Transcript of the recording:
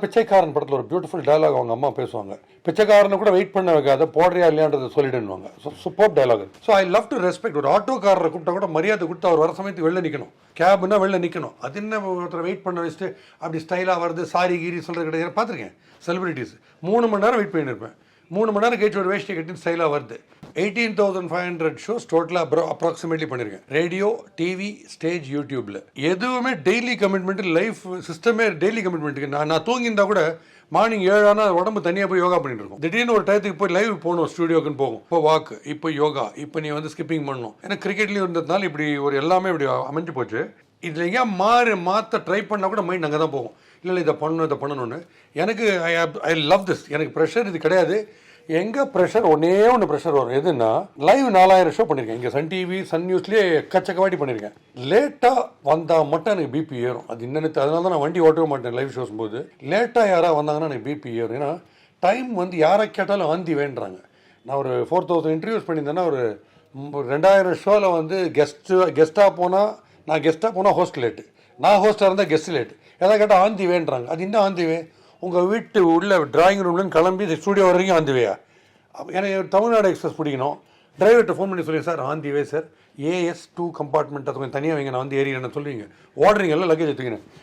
பிச்சைக்காரன் படத்தில் ஒரு beautiful dialogue அவங்க அம்மா பேசுவாங்க. பிச்சைக்காரனை கூட வெயிட் பண்ண வைக்காத, போடுறியா இல்லையான்றதை சொல்லிடுவாங்க. Super dialogue. So I love to respect. ஒரு ஆட்டோக்காரரை கூப்பிட்டா கூட மரியாதை கொடுத்து அவர் வர சமயத்துக்கு வெளில நிற்கணும். கேப்னா வெளில நிற்கணும். அது என்ன ஒருத்தரை வெயிட் பண்ண வச்சுட்டு அப்படி ஸ்டைலாக வருது சாரி கீரி சொல்கிறது கிடையாது. பார்த்துருக்கேன் செலிபிரிட்டிஸ் 3 மணி நேரம் வெயிட் பண்ணியிருப்பேன். 3 மணி நேரம் கழிச்சு ஒரு வேஷ்டி கட்டின்னு ஸ்டைலாக வருது. 18,500 ஷோஸ் டோட்டலாக அப்ராக்சிமேட்லி பண்ணியிருக்கேன். ரேடியோ, டிவி, ஸ்டேஜ், யூடியூப்பில். எதுவுமே டெய்லி கமிட்மெண்ட். லைஃப் சிஸ்டமே டெய்லி கமிட்மெண்ட்டுக்கு. நான் தூங்கியிருந்தா கூட மார்னிங் 7 ஆனால் உடம்பு தனியாக போய் யோகா பண்ணிட்டு இருக்கும். திடீர்னு ஒரு டயத்துக்கு போய் லைவ் போகணும், ஸ்டுடியோக்குன்னு போகும். இப்போ வாக்கு, இப்போ யோகா, இப்போ நீ ஸ்கிப்பிங் பண்ணணும். ஏன்னா கிரிக்கெட்லேயும் இருந்ததுனால இப்படி ஒரு எல்லாமே இப்படி அமைஞ்சு போச்சு. இதில் எங்கேயா மாற்ற ட்ரை பண்ணால் கூட மைண்ட் அங்கே தான் போகும். இல்லை இதை பண்ணணும்னு. எனக்கு ஐ லவ் திஸ். எனக்கு ப்ரெஷர் இது கிடையாது. எங்கே ப்ரெஷர் ஒன்று ப்ரெஷர் வரும். எதுன்னா லைவ் 4000 ஷோ பண்ணியிருக்கேன். இங்கே சன் டிவி, சன் நியூஸ்லேயே எக்கச்சக்கவாட்டி பண்ணியிருக்கேன். லேட்டாக வந்தால் மட்டும் எனக்கு பிபி ஏறும். அது என்னென்னு அதனால தான் நான் வண்டி ஓட்டவே மாட்டேன் லைவ் ஷோஸ் போது. லேட்டாக யாராவது வந்தாங்கன்னா எனக்கு பிபி ஏறும். ஏன்னா டைம் யாரை கேட்டாலும் ஆந்தி வேண்டுறாங்க. நான் ஒரு 4000 இன்டர்வியூஸ் பண்ணியிருந்தேன்னா ஒரு 2000 ஷோவில் கெஸ்ட்டாக போனால் ஹோஸ்ட் லேட்டு, நான் ஹோஸ்ட்டாக இருந்தால் கெஸ்ட் லேட்டு. எதாவது கேட்டால் ஆந்தி வேண்டுறாங்க. அது என்ன ஆந்திவே? உங்கள் வீட்டு உள்ள டிராயிங் ரூம்லேருந்து கிளம்பி ஸ்டூடியோ வரைக்கும் ஆந்திவையா? எனக்கு தமிழ்நாடு எக்ஸ்பிரஸ் பிடிக்கணும். டிரைவர்கிட்ட ஃபோன் பண்ணி சொல்லுங்கள், சார் ஆந்திவே சார், AS2 கம்பார்ட்மெண்ட் அது கொஞ்சம் தனியாக வைங்க, நான் ஏறிடுறேன்னு சொல்லுவீங்க. ஓடுறீங்கல்ல லக்கேஜ் எடுத்துக்கினேன்.